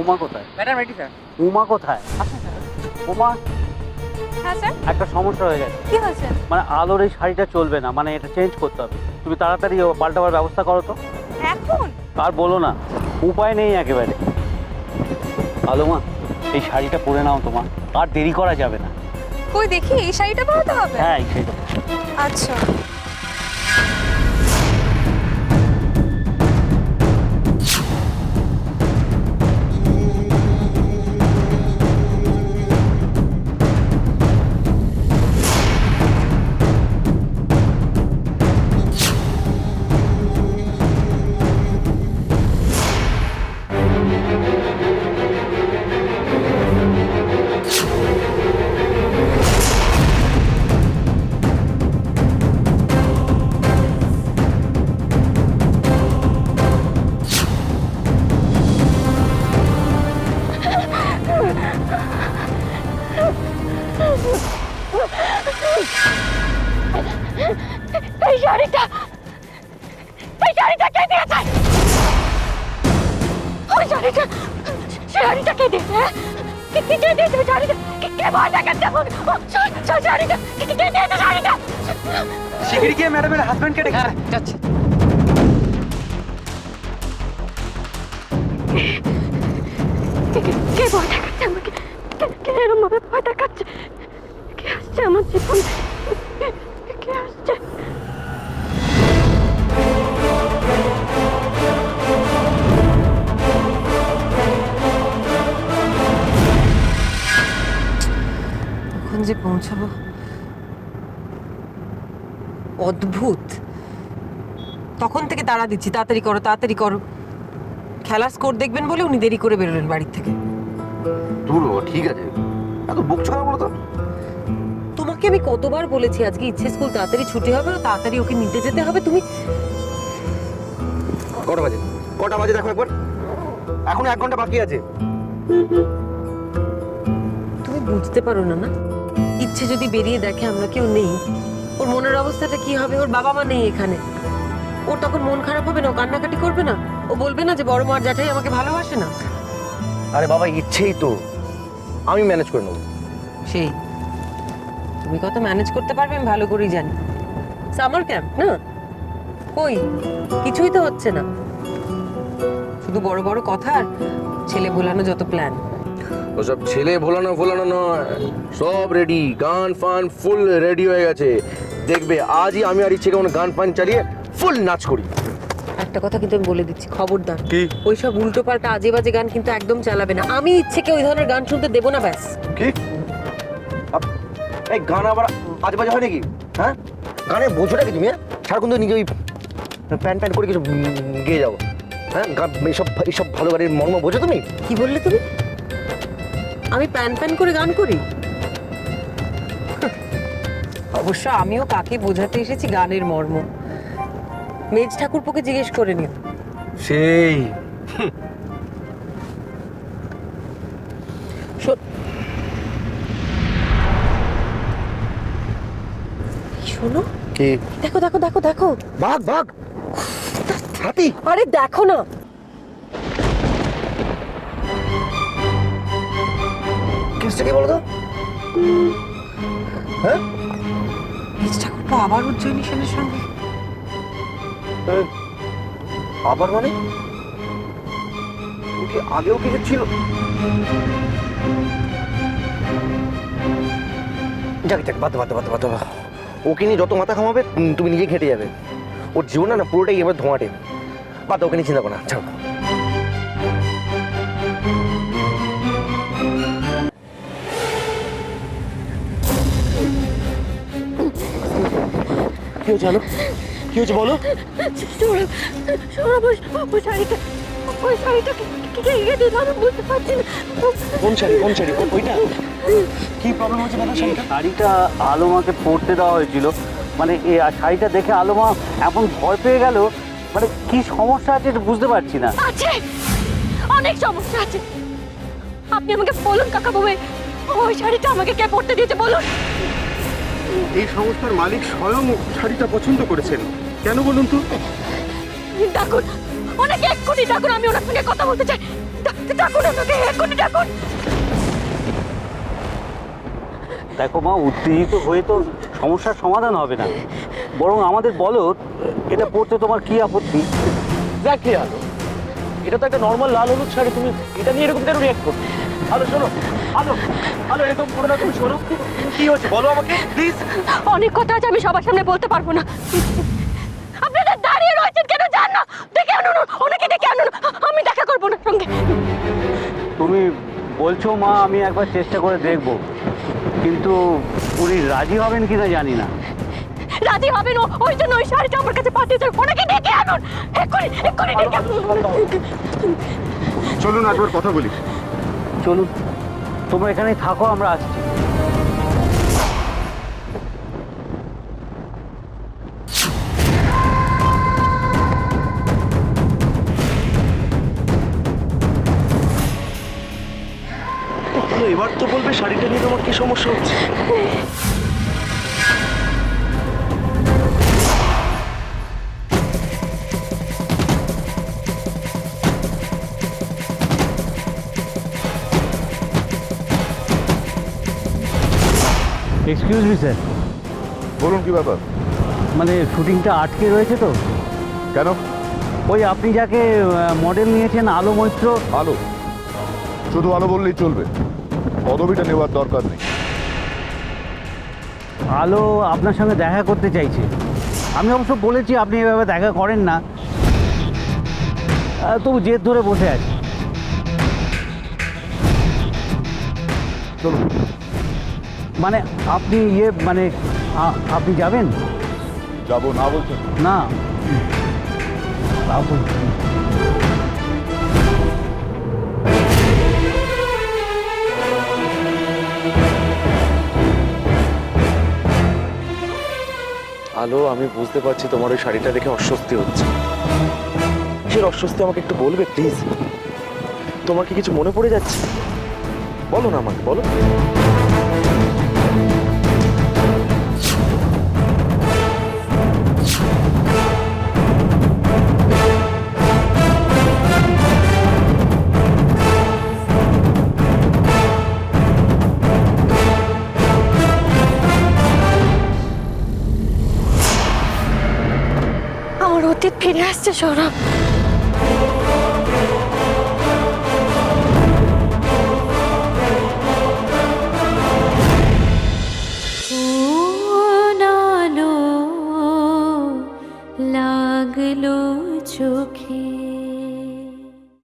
উমা কোথায়? Madam ready sir. Uma কোথায়? আসুন স্যার। উমা, হ্যাঁ স্যার, একটা সমস্যা হয়ে গেছে। কি হয়েছে? মানে আলোর এই শাড়িটা চলবে না, মানে এটা চেঞ্জ করতে হবে। তুমি তাড়াতাড়ি পাল্টাবার ব্যবস্থা করো তো। এখন? আর বলো না, উপায় নেই একেবারে। আলো মা, এই শাড়িটা পরে নাও তোমার, আর দেরি করা যাবে না। কই দেখি, এই শাড়িটা পরাতে হবে? হ্যাঁ, এই শাড়িটা। আচ্ছা। এই শাড়িটা কে দিয়েছে? ওই শাড়িটা কে দিয়েছে? কে দিয়েছে ওই শাড়িটা? কে ভয় দেখাচ্ছে? শাড়িটা কে দিয়েছে? শাড়িটা শিগগিরই গিয়ে ম্যাডামের হাজবেন্ডকে ডেকে। হ্যাঁ যাচ্ছি। কে ভয় দেখাচ্ছে আমাকে? কে এরকম ভাবে ভয় দেখাচ্ছে? কে আসছে আমার জীবনে? কে আসছে? কখন যে পৌঁছাবো, অদ্ভুত। তখন থেকে তাড়া দিচ্ছি, তাড়াতাড়ি করো তাড়াতাড়ি করো। খেলার স্কোর দেখবেন বলে উনি দেরি করে বেরোলেন বাড়ির থেকে। দূর ও, ঠিক আছে, এত বকছো কেন বলো তো? তোমাকে আমি কতবার বলেছি আজকে ইচ্ছে স্কুল তাড়াতাড়ি ছুটি হবে, তাড়াতাড়ি ওকে নিতে যেতে হবে। তুমি কটা বাজে দেখো একবার, এখনো 1 ঘন্টা বাকি আছে। তুমি বুঝতে পারো না না, ইচ্ছে যদি বেরিয়ে দেখে আমরা কেউ নেই, ওর মনের অবস্থাটা কি হবে? ওর বাবা মা নেই এখানে, ওর তখন মন খারাপ হবে না? ও কান্নাকাটি করবে না? ও বলবে না যে বড় মার জ্যাঠাই আমাকে ভালোবাসে না? আরে বাবা, ইচ্ছেই তো, আমি ম্যানেজ করে নেবো। সেই তুমি কত ম্যানেজ করতে পারবে আমি ভালো করেই জানি। সামার ক্যাম্প না, কই কিছুই তো হচ্ছে না, শুধু বড় বড় কথা আর ছেলে ভোলানো যত প্ল্যান। ওসব ছেলে ভোলানো নয়, সব রেডি, গান ফান ফুল রেডি হয়ে গেছে। দেখবে আজই আমি আর ইচ্ছে কেমন গান ফান চালিয়ে ফুল নাচ করি। একটা কথা কিন্তু আমি বলে দিচ্ছি, খবরদার কি? ওইসব উল্টো পাল্টা আজে বাজে গান কিন্তু একদম চালাবে না। আমি ইচ্ছেকে ওই ধরনের গান শুনতে দেবো না, ব্যাস। কি এই গান আবার আজ বাজে হয় নাকি? হ্যাঁ, গানে বোঝোটা কি তুমি? সারাক্ষণ তো নিজে ওই প্যান করে কিছু গেয়ে যাও। হ্যাঁ, এইসব ভালো গানের মর্ম বোঝো তুমি? কি বললে তুমি? আমি প্যান প্যান করে গান করি? অবশ্য আমিও কাকে বোঝাতে এসেছি গানের মর্ম, মেজ ঠাকুরপোকে জিজ্ঞেস করে নিও। সেই শোনো, কি? দেখো দেখো দেখো দেখো, বাঘ হাতি। আরে দেখো না, কেসটা কি বলো তো? হ্যাঁ, মেজ ঠাকুরপো আবার উজ্জয়িনী সেনের সঙ্গে। আবার মানে ও কি আগেও কিছু ছিল? যাক বাদ ওকে নিয়ে যত মাথা ঘামাবে তুমি নিজে ঘেঁটে যাবে। ওর জীবন না পুরোটাই এবার ধোঁয়াটে। বাদ, ওকে নিয়ে চিন্তা করো না, ছাড়ো। কি হয়েছে আলো? কি হয়েছে বলো? ওই শাড়িটা কে দিল আমি বুঝতে পারছি না। কোন শাড়ি ওইটা? কি প্রবলেম হচ্ছে দাদা? শাড়িটা আলোমাকে পরতে দেওয়া হয়েছিল, মানে এই শাড়িটা দেখে আলোমা এমন ভয় পেয়ে গেল, মানে কি সমস্যা আছে এটা বুঝতে পারছি না। আছে, অনেক সমস্যা আছে। আপনি আমাকে বলুন কাকা বাবু, ওই শাড়িটা আমাকে কে পরতে দিয়েছে বলুন। এই সংস্থার মালিক স্বয়ং শাড়িটা পছন্দ করেছেন, কেন বলুন তো? ডাকুন, ওনাকে এক্ষুনি ডাকুন, আমি ওনার সঙ্গে কথা বলতে চাই। ডাকুন ওনাকে, এক্ষুনি ডাকুন। দেখো মা, উত্তেজিত হয়ে তো সমস্যার সমাধান হবে না, বরং আমাদের বলো এটা পড়তে তোমার কি আপত্তি? এক্স্যাক্টলি আলো, এটা তো একটা নর্মাল লাল হলুদ শাড়ি, তুমি এটা নিয়ে এরকম কেন রিয়াক্ট করছো? আলো শোনো, আলো আলো এরকম করো না, তুমি শোনো কি হচ্ছে বলো আমাকে প্লিজ। অনেক কথা আছে, আমি সবার সামনে বলতে পারবো না। আপনারা দাঁড়িয়ে রয়েছেন কেন? যান না, ডেকে আনুন ওনাকে, ডেকে আনুন, আমি দেখা করবো ওনার সঙ্গে। তুমি বলছো মা, আমি একবার চেষ্টা করে দেখব, কিন্তু উনি রাজি হবেন কিনা জানি না। রাজি হবেন, ওই জন্য ওই শাড়িটা আমার কাছে পাঠিয়েছেন, ওনাকে ডেকে আনুন এক্ষুনি, এক্ষুনি ডেকে আনুন। চলুন একবার কথা বলি। চলুন, তোমরা এখানেই থাকো, আমরা আসছি। এবার তো বলবে শাড়িটা নিয়ে তোমার কি সমস্যা হচ্ছে। এক্সকিউজ মি স্যার, বলুন কি ব্যাপার? মানে শুটিংটা আটকে রয়েছে তো। কেন? ওই আপনি যাকে মডেল নিয়েছেন আলো মৈত্র। আলো? শুধু আলো বললেই চলবে, পদবিটা নেওয়ার দরকার নেই। আলো আপনার সঙ্গে দেখা করতে চাইছে। আমি অবশ্য বলেছি আপনি এভাবে দেখা করেন না, তবু জেদ ধরে বসে আছে। চলুন। মানে আপনি মানে আপনি যাবেন? যাবো না বলছেন? না, তা বলছি। আলো, আমি বুঝতে পারছি তোমার ওই শাড়িটা দেখে অস্বস্তি হচ্ছে। কিসের অস্বস্তি আমাকে একটু বলবে প্লিজ? তোমার কি কিছু মনে পড়ে যাচ্ছে? বলো না আমাকে, বলো। আমার অতীত ফিরে আসছে সৌরভ।